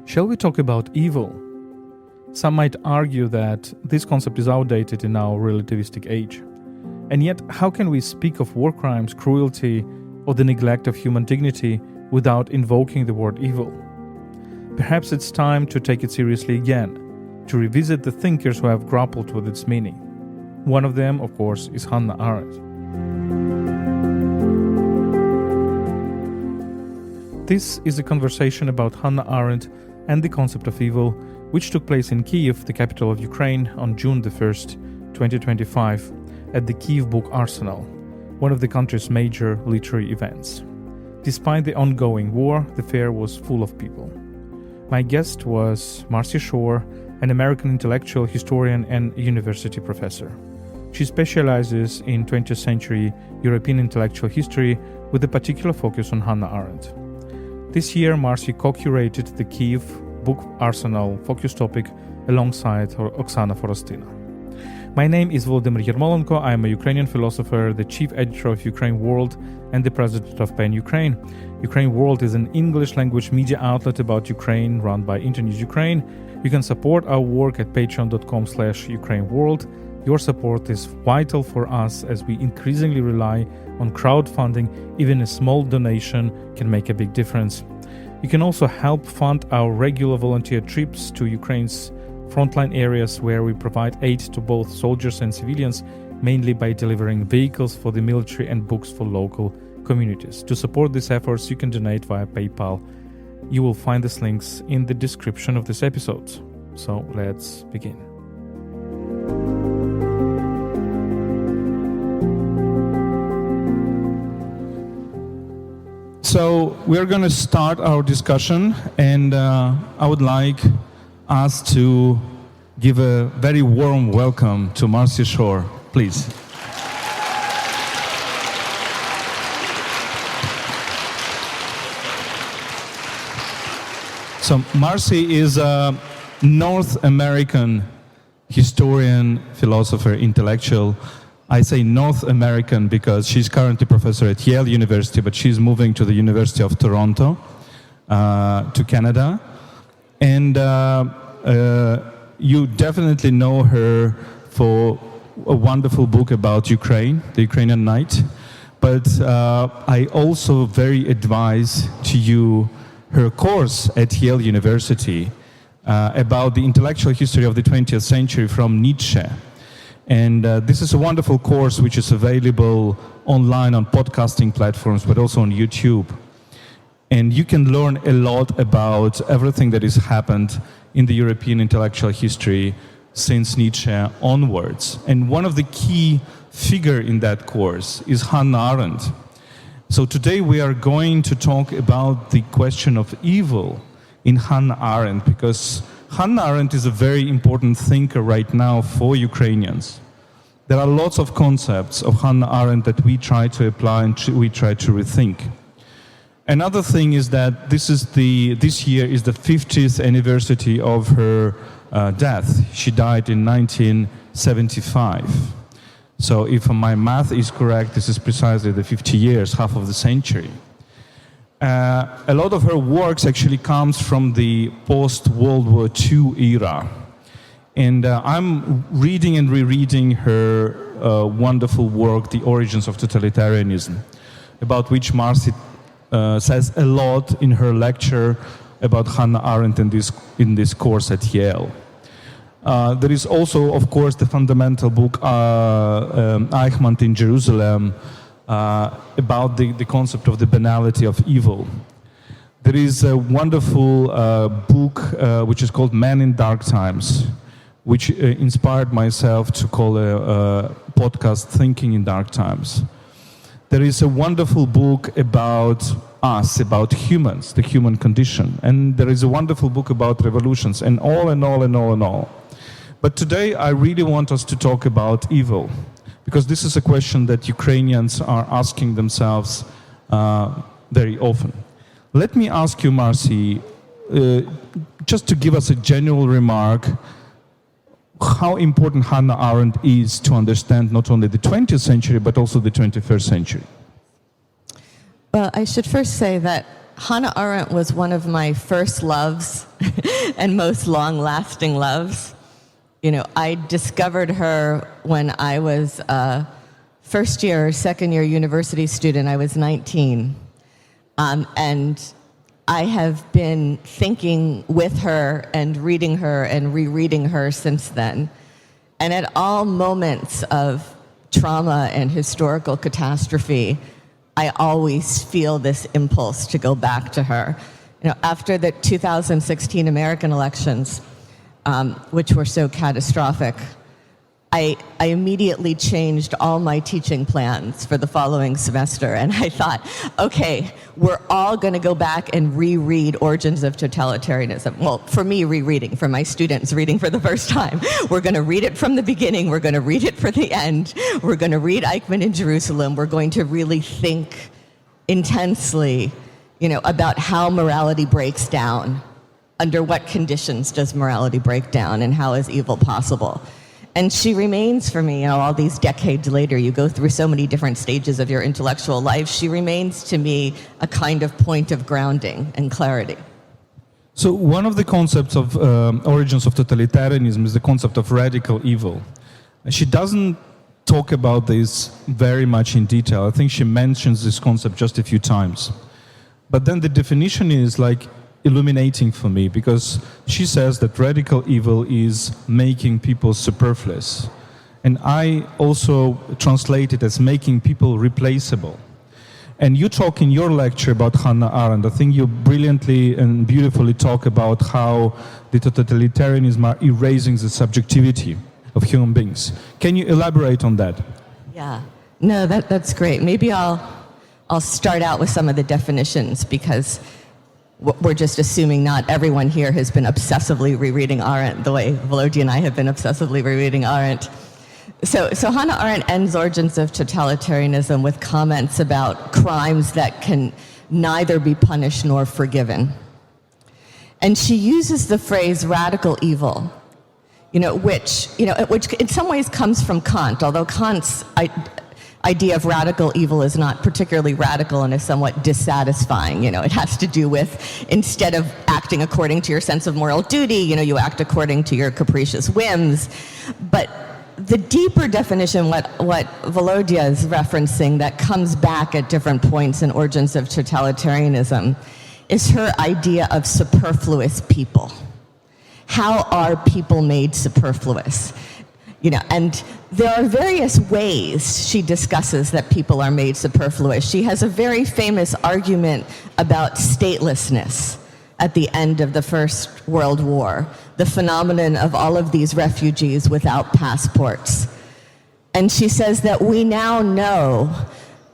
Shall we talk about evil? Some might argue that this concept is outdated in our relativistic age. And yet, how can we speak of war crimes, cruelty, or the neglect of human dignity without invoking the word evil? Perhaps it's time to take it seriously again, to revisit the thinkers who have grappled with its meaning. One of them, of course, is Hannah Arendt. This is a conversation about Hannah Arendt and the concept of evil, which took place in Kyiv, the capital of Ukraine, on June the 1st, 2025, at the Kyiv Book Arsenal, one of the country's major literary events. Despite the ongoing war, the fair was full of people. My guest was Marci Shore, an American intellectual, historian, and university professor. She specializes in 20th century European intellectual history with a particular focus on Hannah Arendt. This year, Marci co-curated the Kyiv Book Arsenal focus topic alongside Oksana Forostyna. My name is Volodymyr Yermolenko. I am a Ukrainian philosopher, the chief editor of UkraineWorld, and the president of PEN Ukraine. UkraineWorld is an English-language media outlet about Ukraine run by Internews Ukraine. You can support our work at patreon.com/UkraineWorld. Your support is vital for us as we increasingly rely on crowdfunding. Even a small donation can make a big difference. You can also help fund our regular volunteer trips to Ukraine's frontline areas where we provide aid to both soldiers and civilians, mainly by delivering vehicles for the military and books for local communities. To support these efforts, you can donate via PayPal. You will find these links in the description of this episode. So let's begin. So we're going to start our discussion, and I would like us to give a very warm welcome to Marci Shore, please. So Marci is a North American historian, philosopher, intellectual. I say North American because she's currently professor at Yale University, but she's moving to the University of Toronto, to Canada. And you definitely know her for a wonderful book about Ukraine, The Ukrainian Night. But I also very advise to you her course at Yale University about the intellectual history of the 20th century from Nietzsche. And this is a wonderful course which is available online on podcasting platforms, but also on YouTube. And you can learn a lot about everything that has happened in the European intellectual history since Nietzsche onwards. And one of the key figures in that course is Hannah Arendt. So today we are going to talk about the question of evil in Hannah Arendt, because Hannah Arendt is a very important thinker right now for Ukrainians. There are lots of concepts of Hannah Arendt that we try to apply and we try to rethink. Another thing is that this year is the 50th anniversary of her death. She died in 1975. So if my math is correct, this is precisely the 50 years, half of the century. A lot of her works actually comes from the post-World War II era. And I'm reading and rereading her wonderful work, The Origins of Totalitarianism, about which Marci says a lot in her lecture about Hannah Arendt in this course at Yale. There is also, of course, the fundamental book, Eichmann in Jerusalem, about the concept of the banality of evil. There is a wonderful book which is called Man in Dark Times, which inspired myself to call a podcast Thinking in Dark Times. There is a wonderful book about us, about humans, the human condition. And there is a wonderful book about revolutions, and all and all and all and all. But today I really want us to talk about evil, because this is a question that Ukrainians are asking themselves very often. Let me ask you, Marci, just to give us a general remark, how important Hannah Arendt is to understand not only the 20th century, but also the 21st century. Well, I should first say that Hannah Arendt was one of my first loves and most long-lasting loves. You know, I discovered her when I was a first-year or second-year university student. I was 19. And I have been thinking with her and reading her and rereading her since then. And at all moments of trauma and historical catastrophe, I always feel this impulse to go back to her. You know, after the 2016 American elections, which were so catastrophic, I immediately changed all my teaching plans for the following semester, and I thought, okay, we're all going to go back and reread Origins of Totalitarianism. Well, for me, rereading. For my students, reading for the first time. We're going to read it from the beginning. We're going to read it for the end. We're going to read Eichmann in Jerusalem. We're going to really think intensely, you know, about how morality breaks down. Under what conditions does morality break down, and how is evil possible? And she remains for me, you know, all these decades later, you go through so many different stages of your intellectual life, she remains to me a kind of point of grounding and clarity. So one of the concepts of origins of totalitarianism is the concept of radical evil. She doesn't talk about this very much in detail. I think she mentions this concept just a few times. But then the definition is like illuminating for me, because she says that radical evil is making people superfluous. And I also translate it as making people replaceable. And you talk in your lecture about Hannah Arendt. I think you brilliantly and beautifully talk about how the totalitarianism are erasing the subjectivity of human beings. Can you elaborate on that? Yeah, no, that's great. Maybe I'll start out with some of the definitions, because we're just assuming not everyone here has been obsessively rereading Arendt the way Volodya and I have been obsessively rereading Arendt. So Hannah Arendt ends Origins of Totalitarianism with comments about crimes that can neither be punished nor forgiven. And she uses the phrase radical evil, which in some ways comes from Kant, although Kant's idea of radical evil is not particularly radical and is somewhat dissatisfying. It has to do with, instead of acting according to your sense of moral duty, you act according to your capricious whims. But the deeper definition, what Volodya is referencing, that comes back at different points in Origins of Totalitarianism, is her idea of superfluous people. How are people made superfluous? And there are various ways she discusses that people are made superfluous. She has a very famous argument about statelessness at the end of the First World War, the phenomenon of all of these refugees without passports. And she says that we now know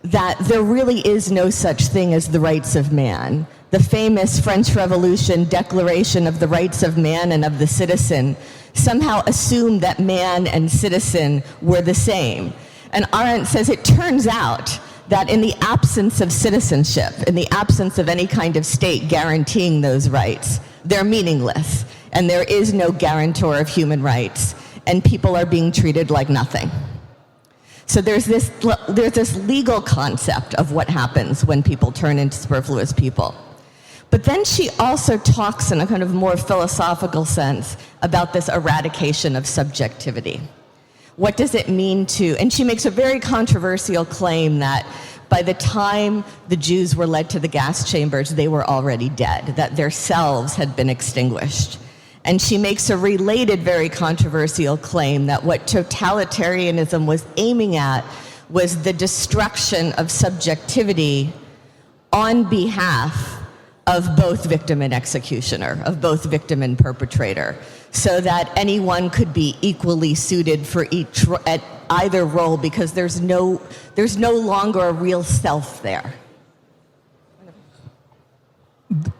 that there really is no such thing as the rights of man. The famous French Revolution Declaration of the Rights of Man and of the Citizen somehow assumed that man and citizen were the same. And Arendt says it turns out that in the absence of citizenship, in the absence of any kind of state guaranteeing those rights, they're meaningless, and there is no guarantor of human rights, and people are being treated like nothing. So there's this legal concept of what happens when people turn into superfluous people. But then she also talks in a kind of more philosophical sense about this eradication of subjectivity. What does it mean to, and she makes a very controversial claim that by the time the Jews were led to the gas chambers, they were already dead, that their selves had been extinguished. And she makes a related, very controversial claim that what totalitarianism was aiming at was the destruction of subjectivity on behalf of both victim and executioner, of both victim and perpetrator, so that anyone could be equally suited for at either role, because there's no longer a real self there.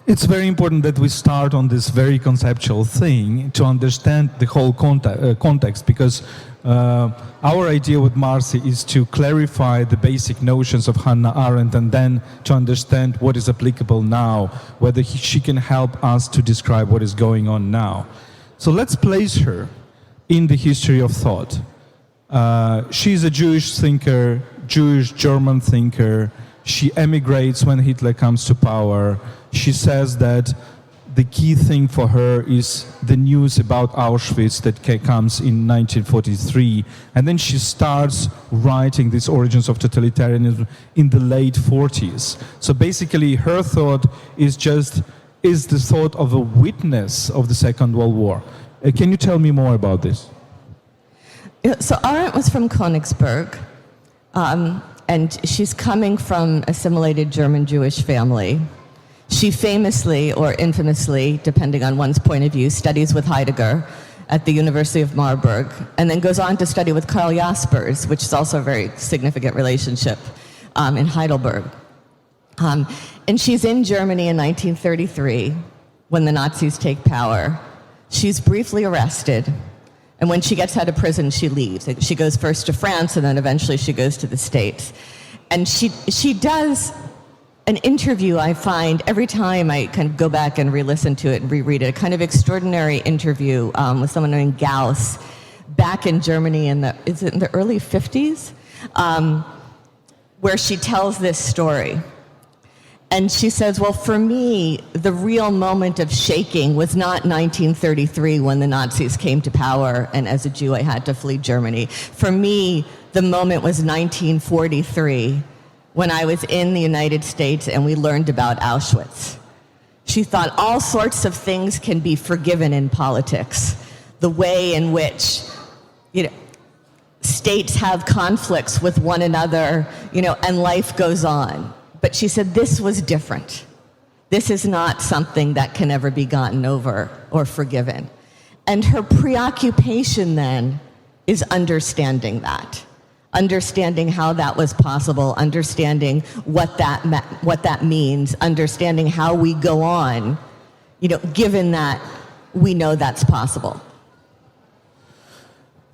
It's very important that we start on this very conceptual thing to understand the whole context, because our idea with Marci is to clarify the basic notions of Hannah Arendt and then to understand what is applicable now, whether she can help us to describe what is going on now. So let's place her in the history of thought. She's a Jewish thinker, Jewish German thinker, She emigrates when Hitler comes to power. She says that the key thing for her is the news about Auschwitz that comes in 1943. And then she starts writing these origins of totalitarianism in the late 40s. So basically her thought is the thought of a witness of the Second World War. Can you tell me more about this? So Arendt was from Königsberg, and she's coming from assimilated German Jewish family. She famously, or infamously, depending on one's point of view, studies with Heidegger at the University of Marburg, and then goes on to study with Karl Jaspers, which is also a very significant relationship, in Heidelberg. And she's in Germany in 1933 when the Nazis take power. She's briefly arrested, and when she gets out of prison, she leaves. She goes first to France, and then eventually she goes to the States. And she does an interview, I find, every time I kind of go back and re-listen to it and reread it, a kind of extraordinary interview with someone named Gauss back in Germany in the early 50s, where she tells this story. And she says, well, for me, the real moment of shaking was not 1933 when the Nazis came to power and as a Jew I had to flee Germany. For me, the moment was 1943 when I was in the United States and we learned about Auschwitz. She thought all sorts of things can be forgiven in politics. The way in which, states have conflicts with one another, and life goes on. But she said this was different. This is not something that can ever be gotten over or forgiven. And her preoccupation then is understanding that. Understanding how that was possible, understanding what that means, understanding how we go on, given that we know that's possible.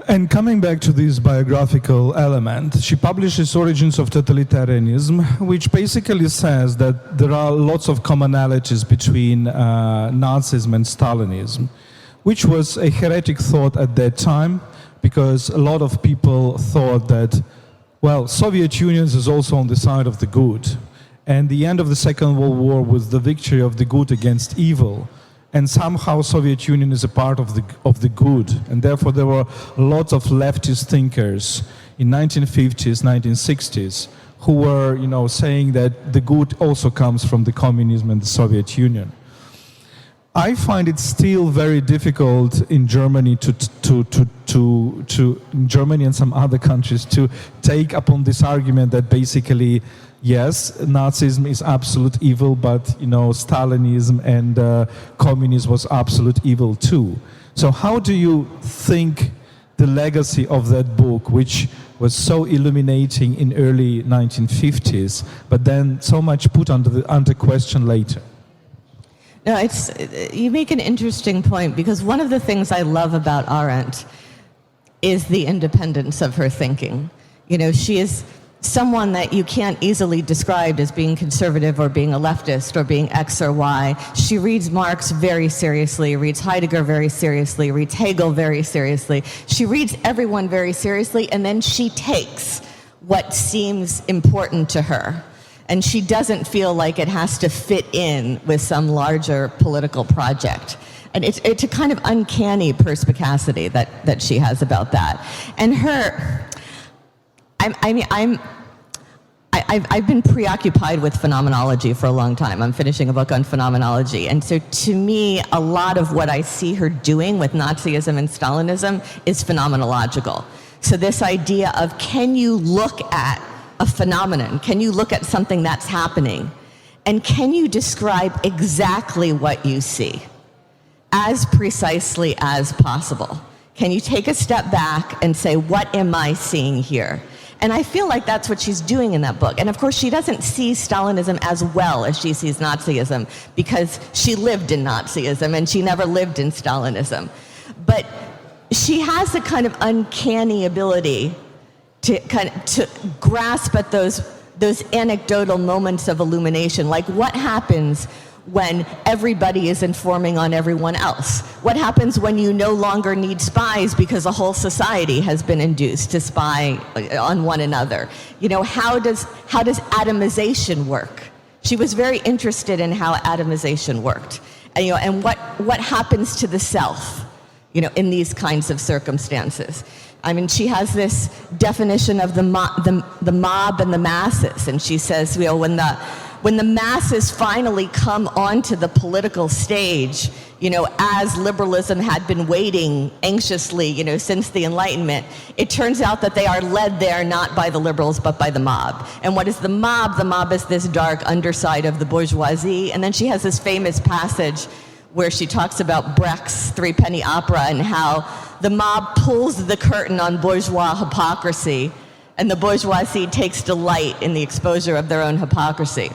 And coming back to this biographical element, she publishes Origins of Totalitarianism, which basically says that there are lots of commonalities between Nazism and Stalinism, which was a heretic thought at that time, because a lot of people thought that, Soviet Union is also on the side of the good. And the end of the Second World War was the victory of the good against evil. And somehow Soviet Union is a part of the good. And therefore there were lots of leftist thinkers in 1950s, 1960s, who were, saying that the good also comes from the communism and the Soviet Union. I find it still very difficult in Germany in Germany and some other countries to take upon this argument that basically, yes, Nazism is absolute evil, but Stalinism and communism was absolute evil too. So how do you think the legacy of that book, which was so illuminating in early 1950s, but then so much put under question later? No, you make an interesting point, because one of the things I love about Arendt is the independence of her thinking. She is someone that you can't easily describe as being conservative or being a leftist or being X or Y. She reads Marx very seriously, reads Heidegger very seriously, reads Hegel very seriously. She reads everyone very seriously, and then she takes what seems important to her. And she doesn't feel like it has to fit in with some larger political project. And it's a kind of uncanny perspicacity that she has about that. And I've been preoccupied with phenomenology for a long time. I'm finishing a book on phenomenology. And so to me, a lot of what I see her doing with Nazism and Stalinism is phenomenological. So this idea of, can you look at a phenomenon? Can you look at something that's happening? And can you describe exactly what you see as precisely as possible? Can you take a step back and say, what am I seeing here? And I feel like that's what she's doing in that book. And of course, she doesn't see Stalinism as well as she sees Nazism, because she lived in Nazism and she never lived in Stalinism. But she has a kind of uncanny ability to grasp at those anecdotal moments of illumination, like what happens when everybody is informing on everyone else? What happens when you no longer need spies because a whole society has been induced to spy on one another? You know, how does atomization work? She was very interested in how atomization worked, and, you know, and what happens to the self, you know, in these kinds of circumstances. I mean, she has this definition of the mob and the masses, and she says, you know, when the masses finally come onto the political stage, you know, as liberalism had been waiting anxiously, you know, since the Enlightenment, it turns out that they are led there not by the liberals, but by the mob. And what is the mob? The mob is this dark underside of the bourgeoisie. And then she has this famous passage where she talks about Brecht's Threepenny Opera and how the mob pulls the curtain on bourgeois hypocrisy, and the bourgeoisie takes delight in the exposure of their own hypocrisy.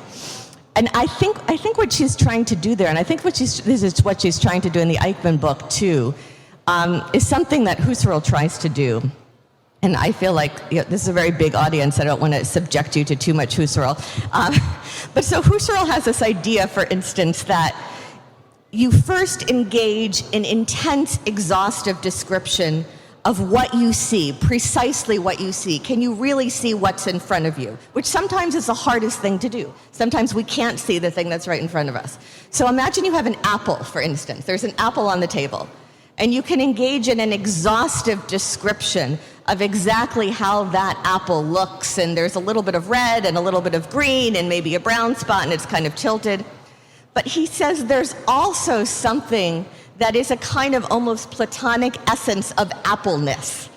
And I think what she's trying to do there, and I think this is what she's trying to do in the Eichmann book too, is something that Husserl tries to do. And I feel like, you know, this is a very big audience. I don't want to subject you to too much Husserl. But so Husserl has this idea, for instance, that you first engage in intense, exhaustive description of what you see, precisely what you see. Can you really see what's in front of you? Which sometimes is the hardest thing to do. Sometimes we can't see the thing that's right in front of us. So imagine you have an apple, for instance. There's an apple on the table, and you can engage in an exhaustive description of exactly how that apple looks, and there's a little bit of red and a little bit of green and maybe a brown spot, and it's kind of tilted. But he says there's also something that is a kind of almost Platonic essence of appleness,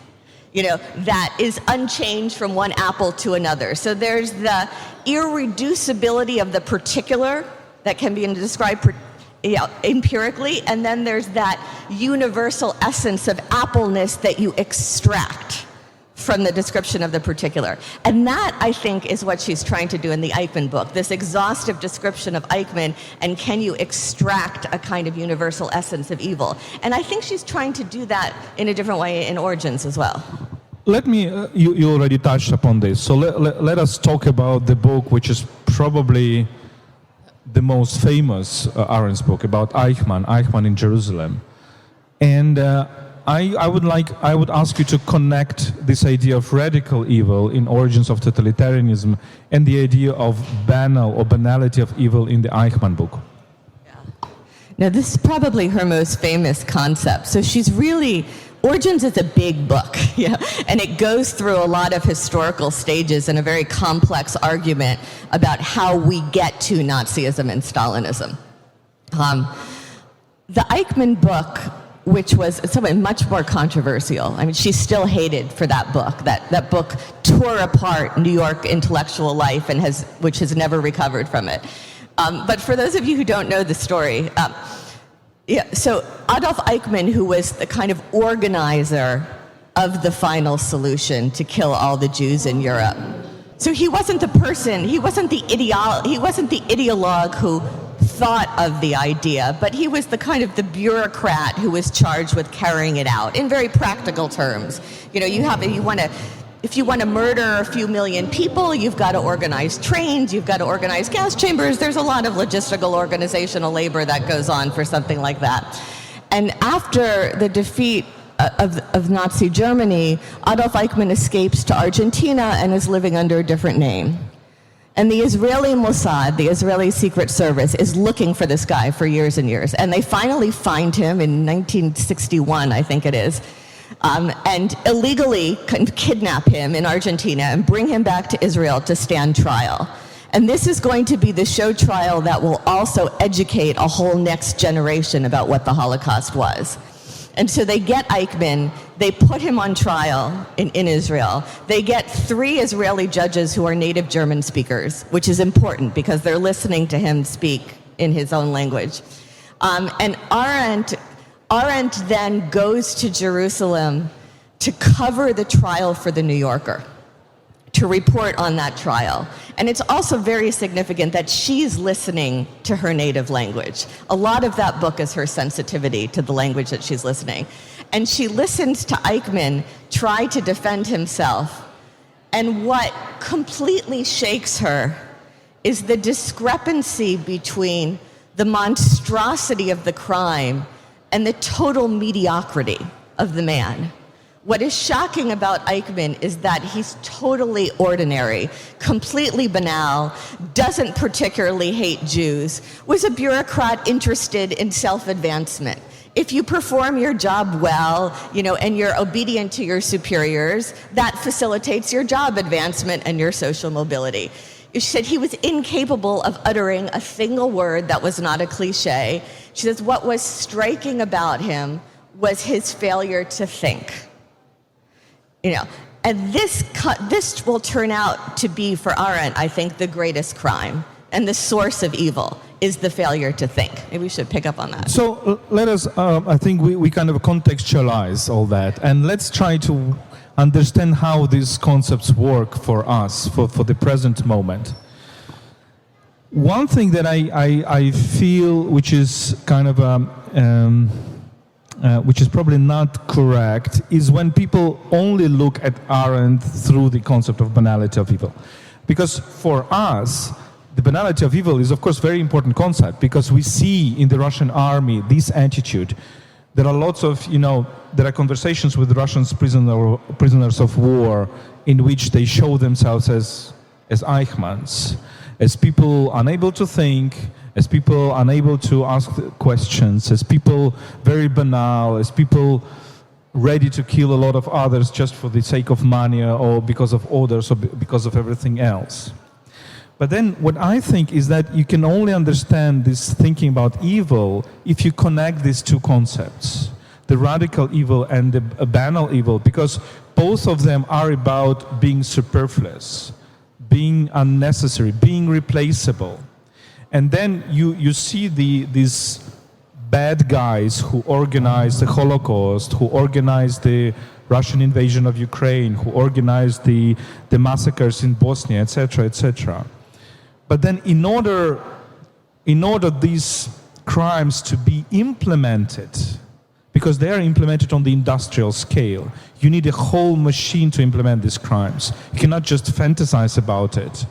you know, that is unchanged from one apple to another. So there's the irreducibility of the particular that can be described empirically, and then there's that universal essence of appleness that you extract from the description of the particular. And that, I think, is what she's trying to do in the Eichmann book, this exhaustive description of Eichmann, and can you extract a kind of universal essence of evil? And I think she's trying to do that in a different way in Origins as well. Let me, you already touched upon this, so let us talk about the book, which is probably the most famous Arendt's book, about Eichmann in Jerusalem. And I would ask you to connect this idea of radical evil in Origins of Totalitarianism and the idea of banality of evil in the Eichmann book. Yeah. Now, this is probably her most famous concept. So she's really, Origins is a big book, yeah, and it goes through a lot of historical stages and a very complex argument about how we get to Nazism and Stalinism. The Eichmann book, which was something much more controversial. I mean, she's still hated for that book. That book tore apart New York intellectual life and which has never recovered from it. But for those of you who don't know the story, so Adolf Eichmann, who was the kind of organizer of the final solution to kill all the Jews in Europe. So he wasn't the person, he wasn't the ideologue who thought of the idea, but he was the kind of the bureaucrat who was charged with carrying it out in very practical terms. You know, if you want to murder a few million people, you've got to organize trains, you've got to organize gas chambers. There's a lot of logistical organizational labor that goes on for something like that. And after the defeat of Nazi Germany, Adolf Eichmann escapes to Argentina and is living under a different name. And the Israeli Mossad, the Israeli Secret Service, is looking for this guy for years and years. And they finally find him in 1961, I think it is, and illegally kidnap him in Argentina and bring him back to Israel to stand trial. And this is going to be the show trial that will also educate a whole next generation about what the Holocaust was. And so they get Eichmann, they put him on trial in Israel. They get 3 Israeli judges who are native German speakers, which is important because they're listening to him speak in his own language. And Arendt then goes to Jerusalem to cover the trial for the New Yorker, to report on that trial. And it's also very significant that she's listening to her native language. A lot of that book is her sensitivity to the language that she's listening. And she listens to Eichmann try to defend himself. And what completely shakes her is the discrepancy between the monstrosity of the crime, and the total mediocrity of the man. What is shocking about Eichmann is that he's totally ordinary, completely banal, doesn't particularly hate Jews, was a bureaucrat interested in self-advancement. If you perform your job well, and you're obedient to your superiors, that facilitates your job advancement and your social mobility. She said he was incapable of uttering a single word that was not a cliche. She says what was striking about him was his failure to think. And this will turn out to be, for Arendt, I think, the greatest crime. And the source of evil is the failure to think. Maybe we should pick up on that. So let us, I think we kind of contextualize all that. And let's try to understand how these concepts work for us, for the present moment. One thing that I feel, which is kind of which is probably not correct, is when people only look at Arendt through the concept of banality of evil. Because for us, the banality of evil is, of course, a very important concept, because we see in the Russian army this attitude. There are lots of, there are conversations with Russian prisoners of war in which they show themselves as Eichmanns, as people unable to think, as people unable to ask questions, as people very banal, as people ready to kill a lot of others just for the sake of money or because of orders or because of everything else. But then what I think is that you can only understand this thinking about evil if you connect these two concepts, the radical evil and the banal evil, because both of them are about being superfluous, being unnecessary, being replaceable. And then you see these bad guys who organized the Holocaust, who organized the Russian invasion of Ukraine, who organized the massacres in Bosnia, etc., etc. But then in order these crimes to be implemented, because they are implemented on the industrial scale, you need a whole machine to implement these crimes. You cannot just fantasize about it.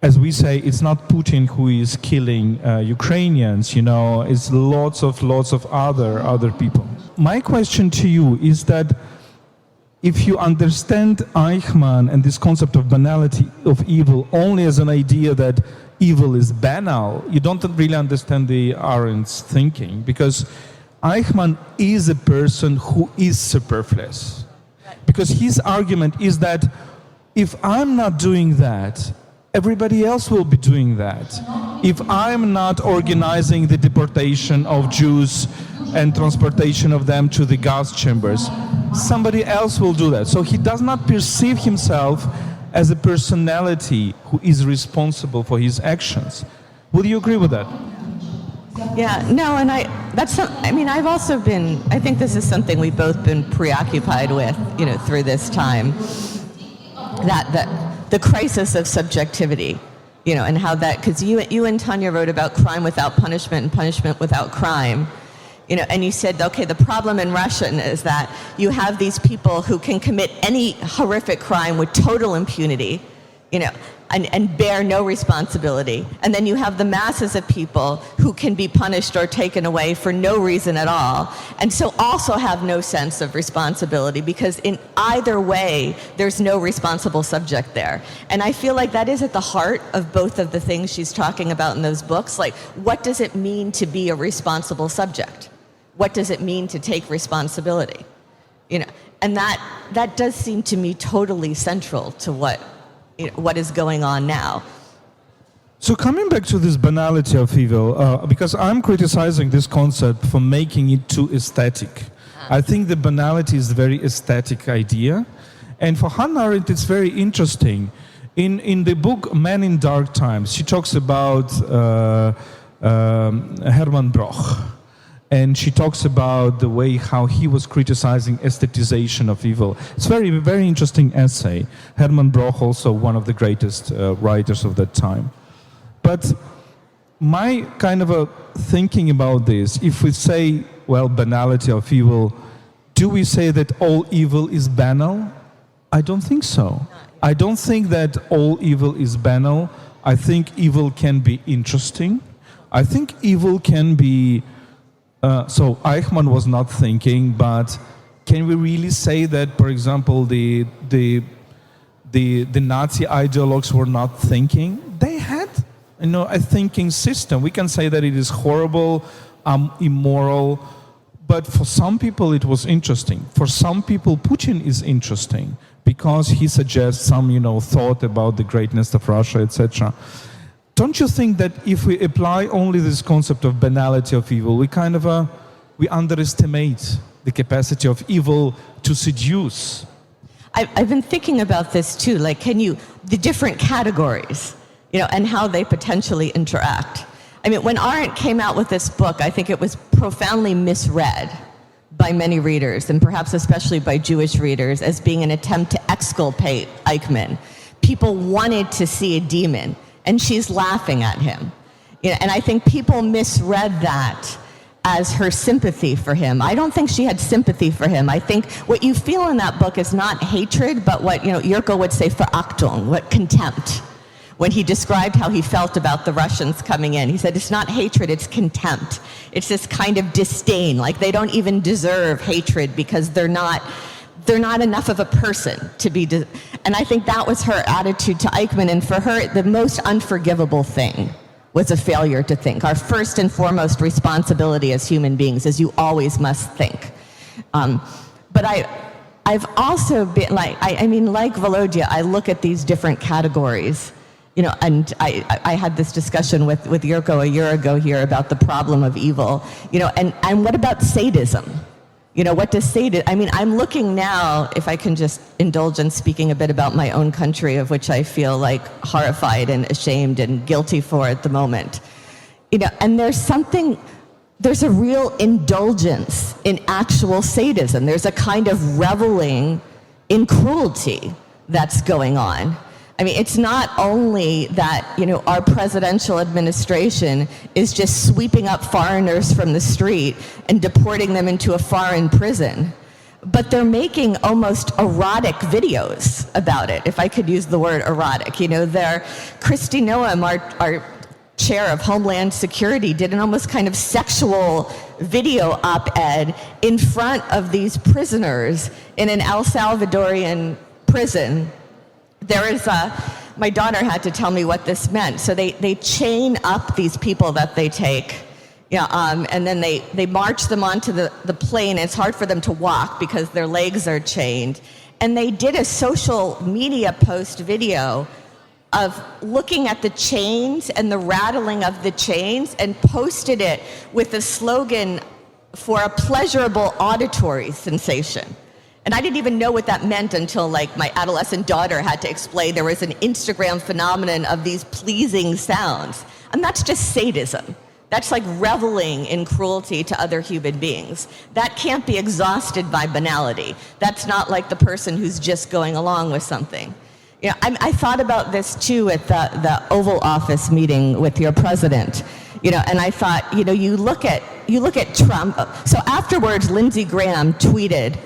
As we say, it's not Putin who is killing Ukrainians, it's lots of other people. My question to you is that if you understand Eichmann and this concept of banality of evil only as an idea that evil is banal, you don't really understand the Arendt's thinking, because Eichmann is a person who is superfluous. Because his argument is that if I'm not doing that, everybody else will be doing that. If I'm not organizing the deportation of Jews and transportation of them to the gas chambers, somebody else will do that. So he does not perceive himself as a personality who is responsible for his actions. Would you agree with that? Yeah, no, and I've also been, I think this is something we've both been preoccupied with, through this time, that the crisis of subjectivity, and how that, because you and Tanya wrote about crime without punishment and punishment without crime, and you said, okay, the problem in Russian is that you have these people who can commit any horrific crime with total impunity, and bear no responsibility. And then you have the masses of people who can be punished or taken away for no reason at all, and so also have no sense of responsibility, because in either way, there's no responsible subject there. And I feel like that is at the heart of both of the things she's talking about in those books. Like, what does it mean to be a responsible subject? What does it mean to take responsibility? And that does seem to me totally central to what is going on now. So coming back to this banality of evil, because I'm criticizing this concept for making it too aesthetic. I think the banality is a very aesthetic idea. And for Hannah Arendt, it's very interesting. In the book Men in Dark Times, she talks about Hermann Broch. And she talks about the way how he was criticizing aestheticization of evil. It's a very, very interesting essay. Hermann Broch, also one of the greatest writers of that time. But my kind of a thinking about this, if we say, well, banality of evil, do we say that all evil is banal? I don't think so. I don't think that all evil is banal. I think evil can be interesting. I think evil can be, so Eichmann was not thinking, but can we really say that, for example, the Nazi ideologues were not thinking? They had, a thinking system. We can say that it is horrible, immoral, but for some people it was interesting. For some people, Putin is interesting because he suggests some, thought about the greatness of Russia, etc. Don't you think that if we apply only this concept of banality of evil, we underestimate the capacity of evil to seduce? I've been thinking about this too, like the different categories, and how they potentially interact. I mean, when Arendt came out with this book, I think it was profoundly misread by many readers, and perhaps especially by Jewish readers, as being an attempt to exculpate Eichmann. People wanted to see a demon, and she's laughing at him. And I think people misread that as her sympathy for him. I don't think she had sympathy for him. I think what you feel in that book is not hatred, but what Yurko would say Verachtung, what contempt. When he described how he felt about the Russians coming in, he said it's not hatred, it's contempt. It's this kind of disdain, like they don't even deserve hatred because they're not enough of a person to be. And I think that was her attitude to Eichmann, and for her, the most unforgivable thing was a failure to think. Our first and foremost responsibility as human beings is you always must think. But I've also been like Volodya, I look at these different categories, and I had this discussion with Yurko a year ago here about the problem of evil, and what about sadism? What does sadism, I'm looking now, if I can just indulge in speaking a bit about my own country, of which I feel like horrified and ashamed and guilty for at the moment. And there's a real indulgence in actual sadism. There's a kind of reveling in cruelty that's going on. It's not only that, our presidential administration is just sweeping up foreigners from the street and deporting them into a foreign prison, but they're making almost erotic videos about it, if I could use the word erotic. Kristi Noem, our chair of Homeland Security, did an almost kind of sexual video op-ed in front of these prisoners in an El Salvadorian prison. My daughter had to tell me what this meant. So they chain up these people that they take, and then they march them onto the plane. It's hard for them to walk because their legs are chained. And they did a social media post video of looking at the chains and the rattling of the chains, and posted it with a slogan for a pleasurable auditory sensation. And I didn't even know what that meant until my adolescent daughter had to explain there was an Instagram phenomenon of these pleasing sounds. And that's just sadism. That's like reveling in cruelty to other human beings. That can't be exhausted by banality. That's not like the person who's just going along with something. I thought about this too at the Oval Office meeting with your president. And I thought, you look at Trump. So afterwards, Lindsey Graham tweeted,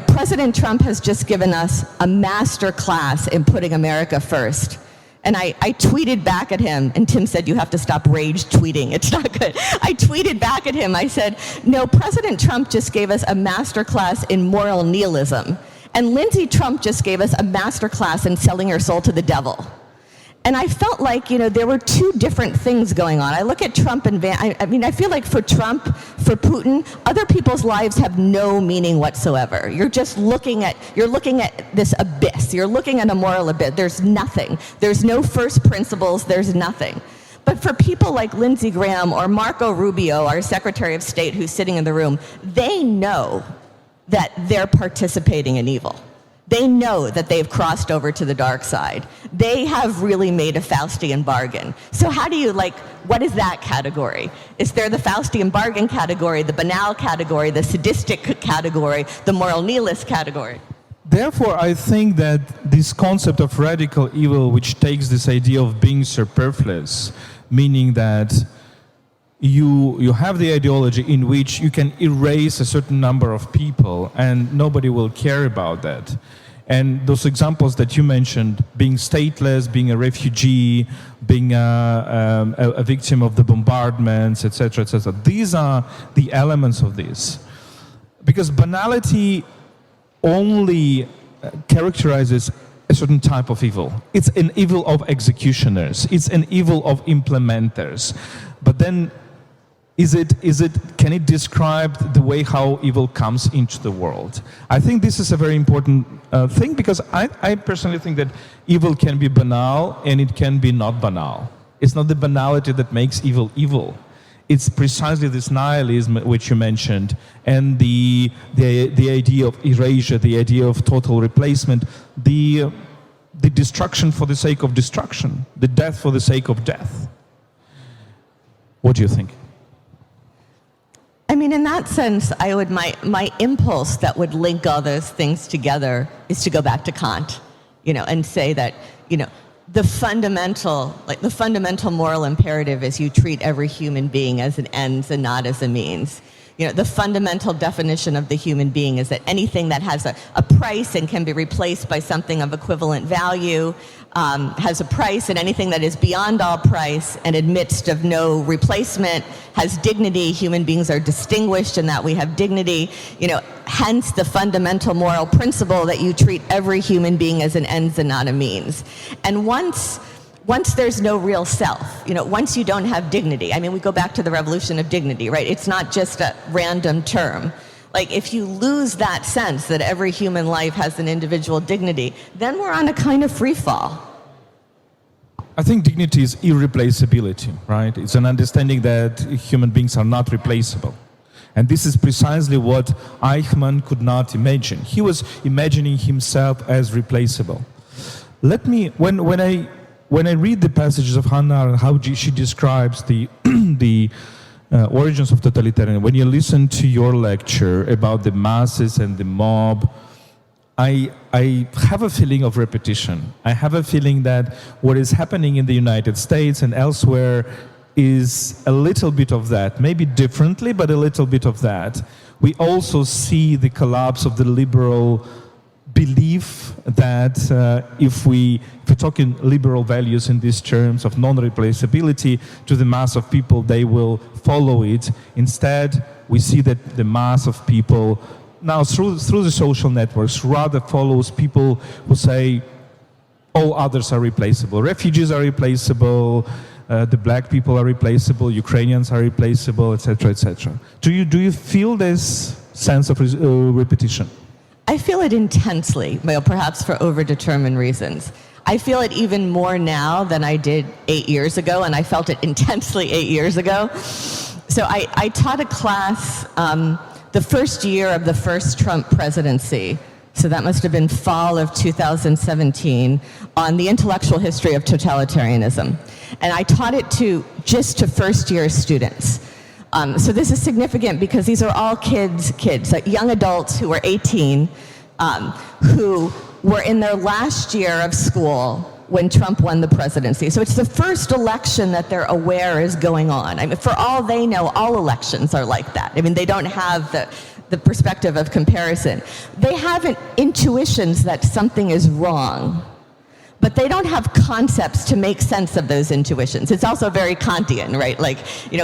President Trump has just given us a master class in putting America first. And I tweeted back at him, and Tim said, you have to stop rage tweeting. It's not good. I tweeted back at him. I said, no, President Trump just gave us a master class in moral nihilism. And Lindsey Trump just gave us a master class in selling your soul to the devil. And I felt like, there were two different things going on. I look at Trump and I feel like for Trump, for Putin, other people's lives have no meaning whatsoever. You're just looking at this abyss. You're looking at a moral abyss. There's nothing. There's no first principles. There's nothing. But for people like Lindsey Graham or Marco Rubio, our Secretary of State who's sitting in the room, they know that they're participating in evil. They know that they've crossed over to the dark side. They have really made a Faustian bargain. So how do you, what is that category? Is there the Faustian bargain category, the banal category, the sadistic category, the moral nihilist category? Therefore, I think that this concept of radical evil, which takes this idea of being superfluous, meaning that you have the ideology in which you can erase a certain number of people and nobody will care about that. And those examples that you mentioned, being stateless, being a refugee, being a victim of the bombardments, etc., etc., these are the elements of this. Because banality only characterizes a certain type of evil. It's an evil of executioners. It's an evil of implementers. But then, can it describe the way how evil comes into the world? I think this is a very important thing, because I personally think that evil can be banal and it can be not banal. It's not the banality that makes evil evil. It's precisely this nihilism which you mentioned, and the idea of erasure, the idea of total replacement, the destruction for the sake of destruction, the death for the sake of death. What do you think? I mean, in that sense, my impulse that would link all those things together is to go back to Kant, and say that, the fundamental moral imperative is you treat every human being as an ends and not as a means. The fundamental definition of the human being is that anything that has a price and can be replaced by something of equivalent value has a price, and anything that is beyond all price and admits of no replacement has dignity. Human beings are distinguished in that we have dignity. Hence the fundamental moral principle that you treat every human being as an ends and not a means. And once there's no real self, once you don't have dignity, I mean, we go back to the revolution of dignity, right? It's not just a random term. Like, if you lose that sense that every human life has an individual dignity, then we're on a kind of free fall. I think dignity is irreplaceability, right? It's an understanding that human beings are not replaceable. And this is precisely what Eichmann could not imagine. He was imagining himself as replaceable. When I read the passages of Hannah Arendt, how she describes the origins of totalitarianism, when you listen to your lecture about the masses and the mob, I have a feeling of repetition. I have a feeling that what is happening in the United States and elsewhere is a little bit of that, maybe differently, but a little bit of that. We also see the collapse of the liberal belief that if we're talking liberal values in these terms of non-replaceability to the mass of people, they will follow it. Instead, we see that the mass of people now through the social networks rather follows people who say all others are replaceable. Refugees are replaceable, the black people are replaceable, Ukrainians are replaceable, etc., etc. Do you feel this sense of repetition? I feel it intensely, well, perhaps for overdetermined reasons. I feel it even more now than I did 8 years ago, and I felt it intensely 8 years ago. So I taught a class the first year of the first Trump presidency, so that must have been fall of 2017, on the intellectual history of totalitarianism. And I taught it just to first-year students. So this is significant because these are all kids, like young adults who are 18, who were in their last year of school when Trump won the presidency. So it's the first election that they're aware is going on. I mean, for all they know, all elections are like that. I mean, they don't have the perspective of comparison. They have intuitions that something is wrong, but they don't have concepts to make sense of those intuitions. It's also very Kantian, right? Like,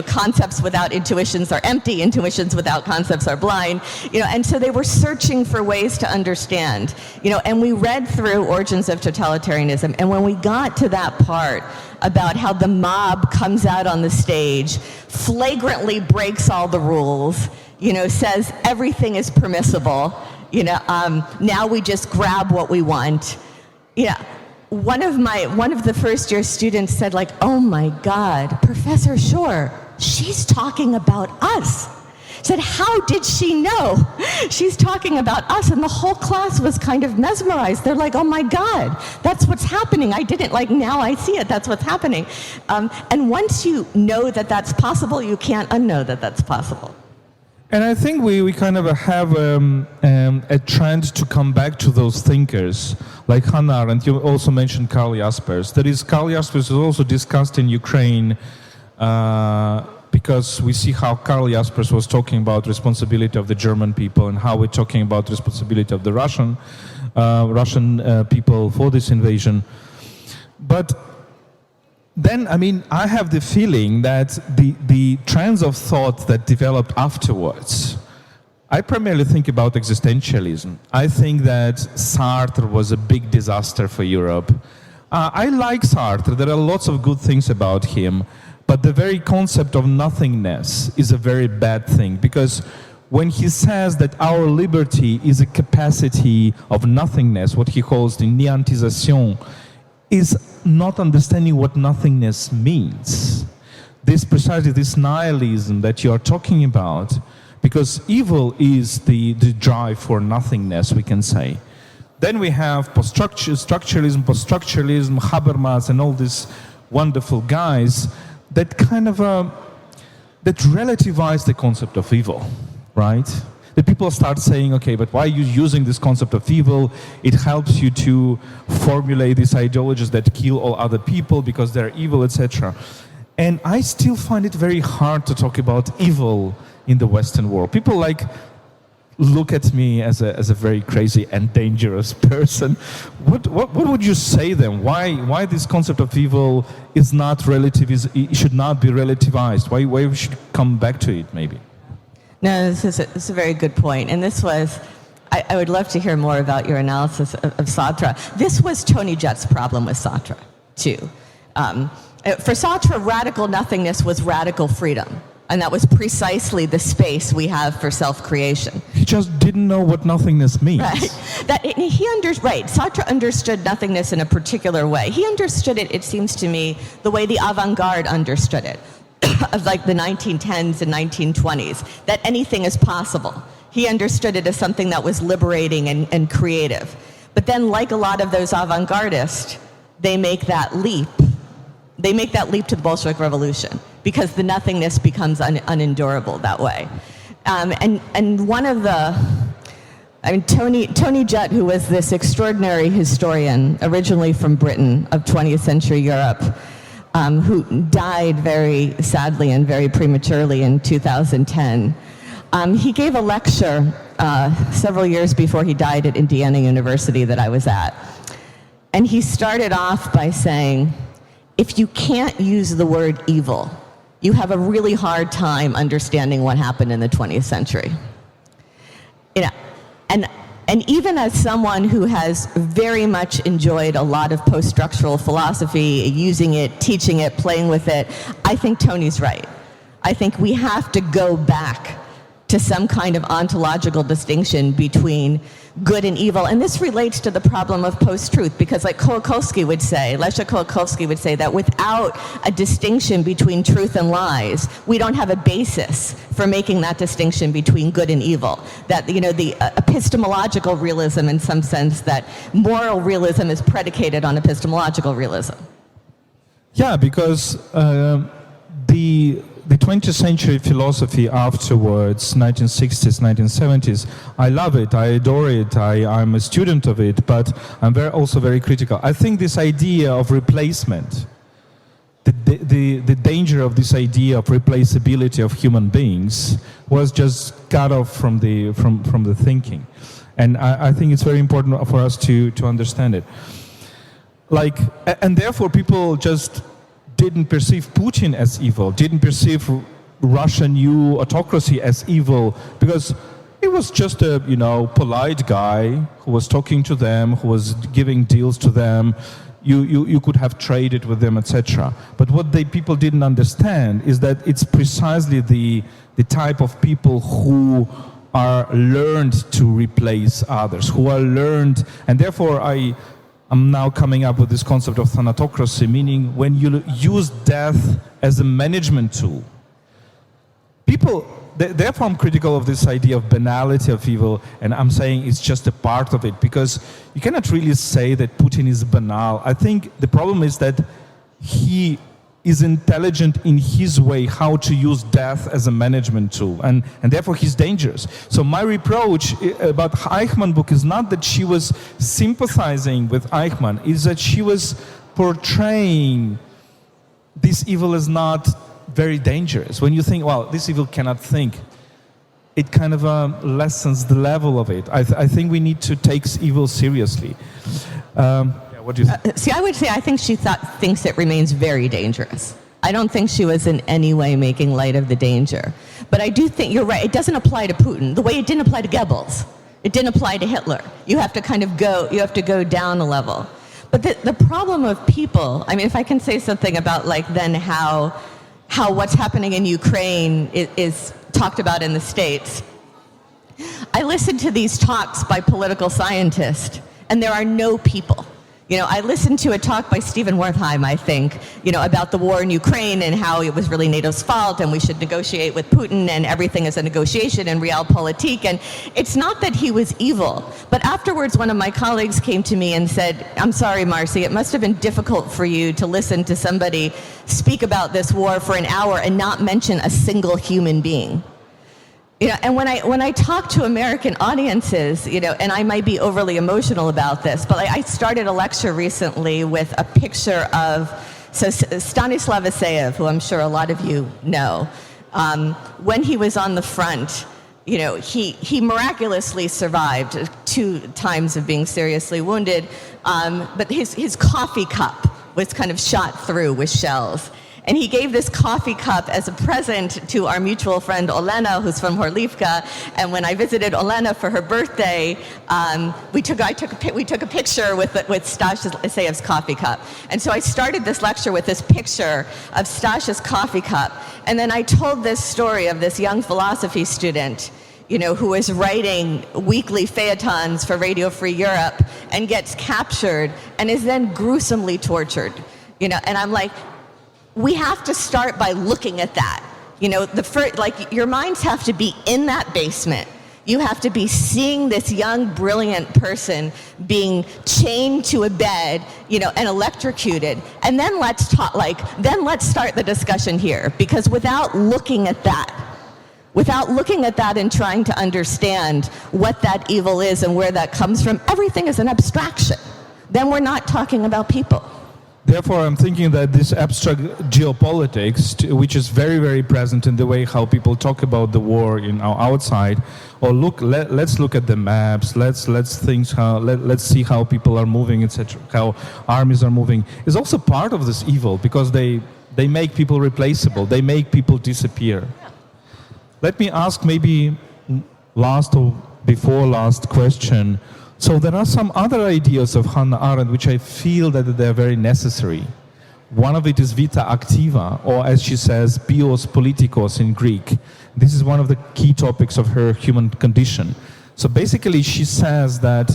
concepts without intuitions are empty, intuitions without concepts are blind, and so they were searching for ways to understand, and we read through Origins of Totalitarianism, and when we got to that part about how the mob comes out on the stage, flagrantly breaks all the rules, says everything is permissible, now we just grab what we want. One of the first year students said, like, "Oh my God, Professor Shore, she's talking about us." Said, "How did she know? She's talking about us." And the whole class was kind of mesmerized. They're like, "Oh my God, that's what's happening. I didn't, now I see it, that's what's happening." And once you know that that's possible, you can't unknow that that's possible. And I think we kind of have a trend to come back to those thinkers, like Hannah Arendt. You also mentioned Karl Jaspers. Karl Jaspers is also discussed in Ukraine because we see how Karl Jaspers was talking about responsibility of the German people and how we're talking about responsibility of the Russian Russian people for this invasion. But then, I mean, I have the feeling that the trends of thought that developed afterwards, I primarily think about existentialism. I think that Sartre was a big disaster for Europe. I like Sartre. There are lots of good things about him. But the very concept of nothingness is a very bad thing, because when he says that our liberty is a capacity of nothingness, what he calls the niantisation, is not understanding what nothingness means. Precisely this nihilism that you are talking about, because evil is the drive for nothingness, we can say. Then we have post-structuralism, Habermas, and all these wonderful guys that kind of that relativize the concept of evil, right? The people start saying, okay, but why are you using this concept of evil? It helps you to formulate these ideologies that kill all other people because they're evil, etc. And I still find it very hard to talk about evil in the Western world. People look at me as a very crazy and dangerous person. What would you say then? Why this concept of evil is not it should not be relativized? Why we should come back to it maybe? No, this is a very good point. And this was, I would love to hear more about your analysis of Sartre. This was Tony Judd's problem with Sartre, too. For Sartre, radical nothingness was radical freedom. And that was precisely the space we have for self-creation. He just didn't know what nothingness means. Right. Sartre understood nothingness in a particular way. He understood it, it seems to me, the way the avant-garde understood it, of like the 1910s and 1920s, that anything is possible. He understood it as something that was liberating and creative. But then, like a lot of those avant-gardists, they make that leap. They make that leap to the Bolshevik Revolution, because the nothingness becomes unendurable that way. And one of Tony Judd, who was this extraordinary historian, originally from Britain, of 20th century Europe, who died very sadly and very prematurely in 2010, he gave a lecture several years before he died at Indiana University that I was at. And he started off by saying, if you can't use the word evil, you have a really hard time understanding what happened in the 20th century. You know, and even as someone who has very much enjoyed a lot of post-structural philosophy, using it, teaching it, playing with it, I think Tony's right. I think we have to go back to some kind of ontological distinction between good and evil. And this relates to the problem of post-truth, because like Leszek Kolakowski would say that without a distinction between truth and lies, we don't have a basis for making that distinction between good and evil. That, you know, the epistemological realism, in some sense, that moral realism is predicated on epistemological realism. Yeah, because the 20th century philosophy afterwards, 1960s, 1970s, I love it, I adore it, I'm a student of it, but I'm also very critical. I think this idea of replacement, the danger of this idea of replaceability of human beings was just cut off from the thinking. And I think it's very important for us to understand it. And therefore people just didn't perceive Putin as evil, didn't perceive Russian new autocracy as evil, because he was just a polite guy who was talking to them, who was giving deals to them. You could have traded with them, etc. But what people didn't understand is that it's precisely the type of people who are learned to replace others, who are learned, and therefore I'm now coming up with this concept of thanatocracy, meaning when you use death as a management tool. Therefore I'm critical of this idea of banality of evil, and I'm saying it's just a part of it, because you cannot really say that Putin is banal. I think the problem is that he is intelligent in his way how to use death as a management tool, and therefore he's dangerous. So my reproach about Eichmann book is not that she was sympathizing with Eichmann, is that she was portraying this evil as not very dangerous. When you think, well, this evil cannot think, it kind of lessens the level of it. I think we need to take evil seriously. What do you think? See, I would say I think she thinks it remains very dangerous. I don't think she was in any way making light of the danger. But I do think you're right. It doesn't apply to Putin the way it didn't apply to Goebbels. It didn't apply to Hitler. You have to go down a level. But the problem of people, I mean, if I can say something about like then how what's happening in Ukraine is talked about in the States. I listened to these talks by political scientists, and there are no people. You know, I listened to a talk by Stephen Wertheim, I think, you know, about the war in Ukraine and how it was really NATO's fault and we should negotiate with Putin and everything is a negotiation and realpolitik. And it's not that he was evil, but afterwards one of my colleagues came to me and said, I'm sorry, Marci, it must have been difficult for you to listen to somebody speak about this war for an hour and not mention a single human being. You know, and when I talk to American audiences, you know, and I might be overly emotional about this, but I started a lecture recently with a picture of Stanislav Isayev, who I'm sure a lot of you know. When he was on the front, you know, he miraculously survived 2 times of being seriously wounded, but his coffee cup was kind of shot through with shells. And he gave this coffee cup as a present to our mutual friend Olena, who's from Horlivka. And when I visited Olena for her birthday, we took a picture with Stas Isayev's coffee cup. And so I started this lecture with this picture of Stas's coffee cup. And then I told this story of this young philosophy student, you know, who is writing weekly feuilletons for Radio Free Europe and gets captured and is then gruesomely tortured. You know, and I'm like, we have to start by looking at that. You know, your minds have to be in that basement. You have to be seeing this young, brilliant person being chained to a bed, you know, and electrocuted. And then let's start the discussion here. Because without looking at that and trying to understand what that evil is and where that comes from, everything is an abstraction. Then we're not talking about people. Therefore, I'm thinking that this abstract geopolitics, which is very, very present in the way how people talk about the war in our outside, or let's look at the maps, let's see how people are moving, etc., how armies are moving, is also part of this evil because they make people replaceable, they make people disappear. Let me ask maybe last or before last question. So there are some other ideas of Hannah Arendt which I feel that they're very necessary. One of it is vita activa, or as she says, bios politikos in Greek. This is one of the key topics of her human condition. So basically she says that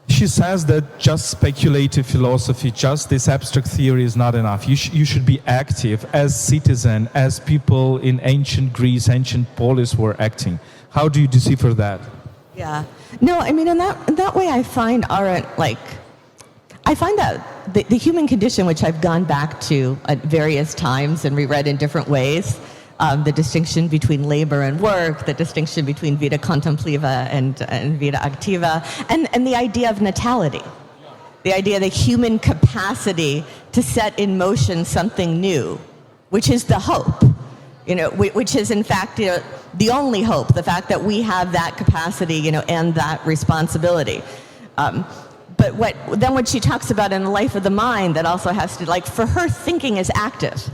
just speculative philosophy, just this abstract theory is not enough. You should be active as citizen, as people in ancient Greece, ancient polis were acting. How do you decipher that? Yeah. No, I mean, in that way, I find Arendt, I find that the human condition, which I've gone back to at various times and reread in different ways, the distinction between labor and work, the distinction between vita contemplativa and vita activa, and the idea of natality, the idea of the human capacity to set in motion something new, which is the hope. You know, which is in fact, you know, the only hope, the fact that we have that capacity, you know, and that responsibility. But what she talks about in the life of the mind that also has to, like, for her, thinking is active,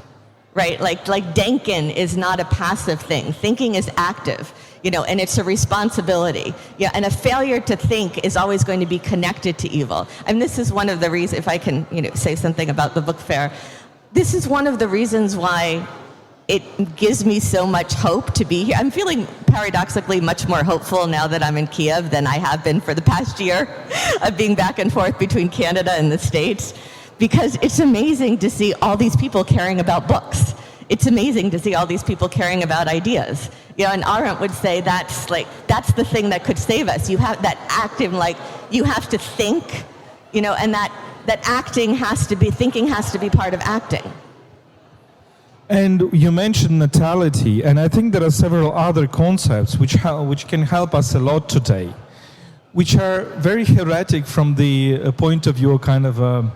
right? Like denken is not a passive thing. Thinking is active, you know, and it's a responsibility. Yeah, and a failure to think is always going to be connected to evil. And this is one of the reasons, if I can, you know, say something about the book fair, this is one of the reasons why it gives me so much hope to be here. I'm feeling paradoxically much more hopeful now that I'm in Kyiv than I have been for the past year of being back and forth between Canada and the States, because it's amazing to see all these people caring about books. It's amazing to see all these people caring about ideas. You know, and Arendt would say that's the thing that could save us. You have that active, like, you have to think, you know, and that thinking has to be part of acting. And you mentioned natality, and I think there are several other concepts which can help us a lot today, which are very heretic from the point of view of kind of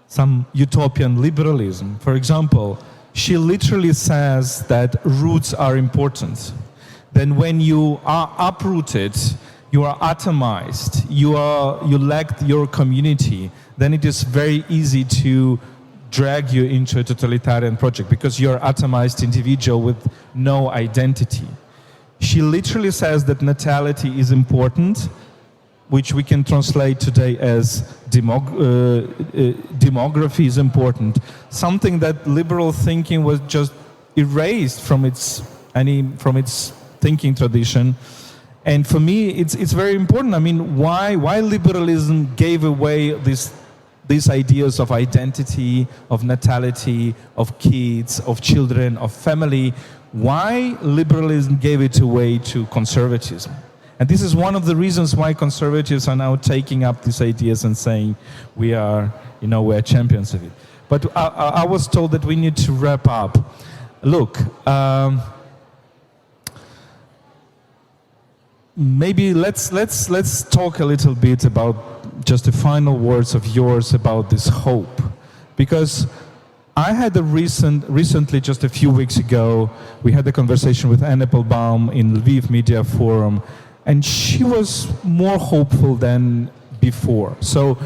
some utopian liberalism. For example, she literally says that roots are important. then when you are uprooted, you are atomized, you lack your community, then it is very easy to drag you into a totalitarian project because you're an atomized individual with no identity. She literally says that natality is important, which we can translate today as demography is important. Something that liberal thinking was just erased from its thinking tradition. And for me, it's very important. I mean, why liberalism gave away these ideas of identity, of natality, of kids, of children, of family? Why liberalism gave it away to conservatism? And this is one of the reasons why conservatives are now taking up these ideas and saying we're champions of it. But I was told that we need to wrap up. Look, maybe let's talk a little bit about just the final words of yours about this hope, because I had recently, just a few weeks ago, we had a conversation with Anna Applebaum in Lviv Media Forum, and she was more hopeful than before. So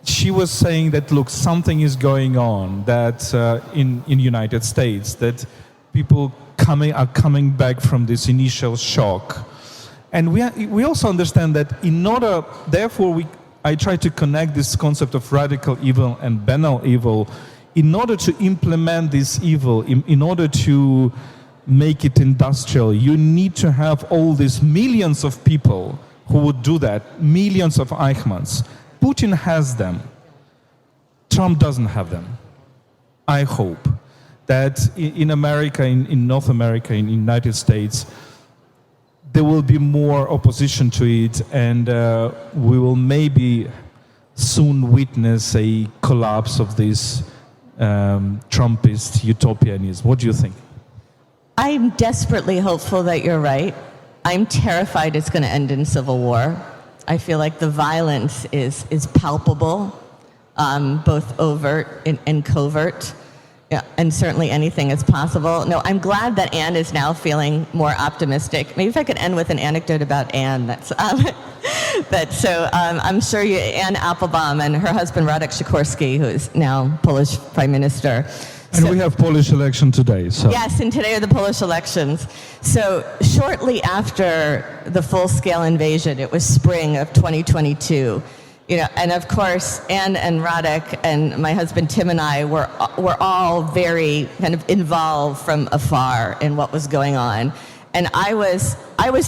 she was saying that, look, something is going on, that in United States, that people are coming back from this initial shock. And we also understand that I try to connect this concept of radical evil and banal evil. In order to implement this evil, in order to make it industrial, you need to have all these millions of people who would do that, millions of Eichmanns. Putin has them. Trump doesn't have them. I hope that in America, in North America, in the United States, there will be more opposition to it, and we will maybe soon witness a collapse of this Trumpist utopianism. What do you think? I'm desperately hopeful that you're right. I'm terrified it's going to end in civil war. I feel like the violence is palpable, both overt and covert. Yeah, and certainly anything is possible. No, I'm glad that Anne is now feeling more optimistic. Maybe if I could end with an anecdote about Anne. I'm sure Anne Applebaum and her husband Radek Sikorski, who is now Polish Prime Minister. And we have Polish election today. So. Yes, and today are the Polish elections. So shortly after the full-scale invasion, it was spring of 2022. And of course, Anne and Radek and my husband Tim and I were all very kind of involved from afar in what was going on. And I was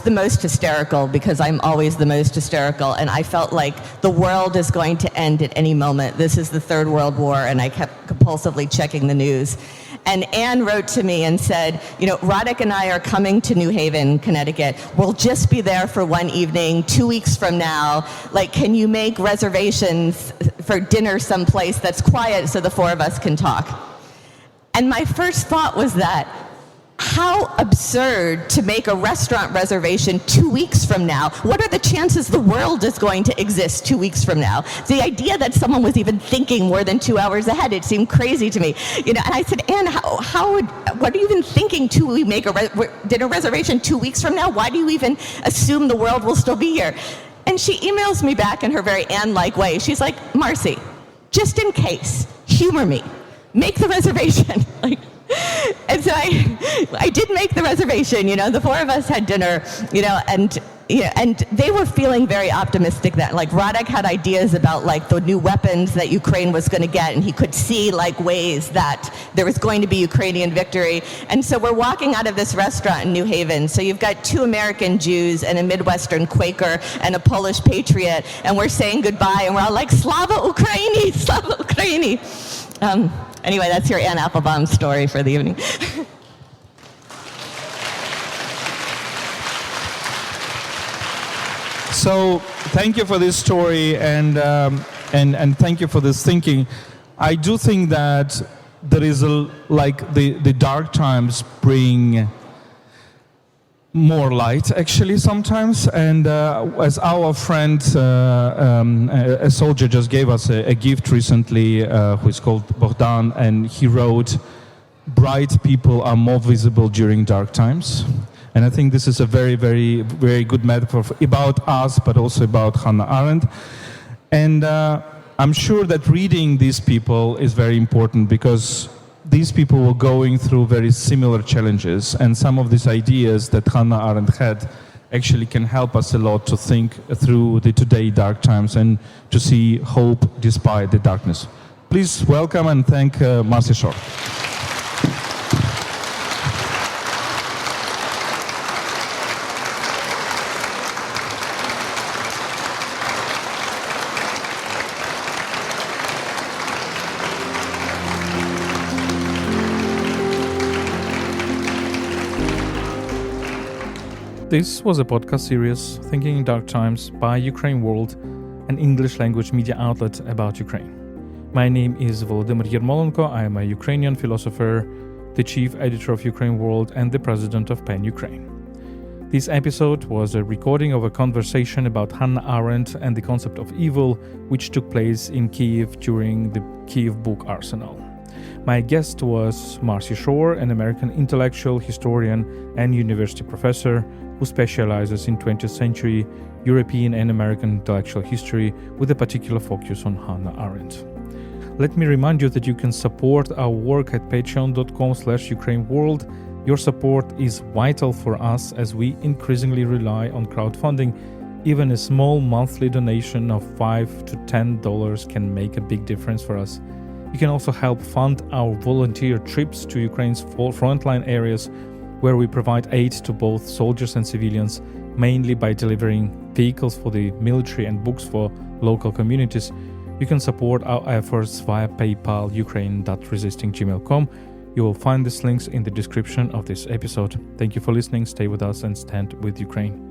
the most hysterical because I'm always the most hysterical, and I felt like the world is going to end at any moment. This is the Third World War, and I kept compulsively checking the news. And Anne wrote to me and said, Radek and I are coming to New Haven, Connecticut. We'll just be there for one evening, 2 weeks from now. Can you make reservations for dinner someplace that's quiet so the four of us can talk? And my first thought was that, how absurd to make a restaurant reservation 2 weeks from now. What are the chances the world is going to exist 2 weeks from now? The idea that someone was even thinking more than 2 hours ahead, it seemed crazy to me. And I said, Anne, what are you even thinking to make a dinner reservation 2 weeks from now? Why do you even assume the world will still be here? And she emails me back in her very Anne-like way. She's like, Marci, just in case, humor me. Make the reservation. And so I did make the reservation. The four of us had dinner, and they were feeling very optimistic that, Radek had ideas about, the new weapons that Ukraine was going to get, and he could see, ways that there was going to be Ukrainian victory. And so we're walking out of this restaurant in New Haven. So you've got 2 American Jews and a Midwestern Quaker and a Polish patriot, and we're saying goodbye, and we're all like, Slava Ukraini, Slava Ukraini. Anyway, that's your Anne Applebaum story for the evening. So thank you for this story, and thank you for this thinking. I do think that there is the dark times bring more light, actually, sometimes. And as our friend, a soldier, just gave us a gift recently, who is called Bogdan, and he wrote, "Bright people are more visible during dark times." And I think this is a very, very, very good metaphor about us, but also about Hannah Arendt. And I'm sure that reading these people is very important because these people were going through very similar challenges, and some of these ideas that Hannah Arendt had actually can help us a lot to think through the today dark times and to see hope despite the darkness. Please welcome and thank Marci Shore. This was a podcast series, Thinking in Dark Times, by UkraineWorld, an English-language media outlet about Ukraine. My name is Volodymyr Yermolenko. I am a Ukrainian philosopher, the chief editor of UkraineWorld, and the president of PEN Ukraine. This episode was a recording of a conversation about Hannah Arendt and the concept of evil, which took place in Kyiv during the Kyiv Book Arsenal. My guest was Marci Shore, an American intellectual, historian, and university professor who specializes in 20th century European and American intellectual history with a particular focus on Hannah Arendt. Let me remind you that you can support our work at patreon.com/UkraineWorld. Your support is vital for us as we increasingly rely on crowdfunding. Even a small monthly donation of $5 to $10 can make a big difference for us. You can also help fund our volunteer trips to Ukraine's frontline areas, where we provide aid to both soldiers and civilians, mainly by delivering vehicles for the military and books for local communities. You can support our efforts via PayPal, ukraine.resisting@gmail.com. You will find these links in the description of this episode. Thank you for listening, stay with us, and stand with Ukraine.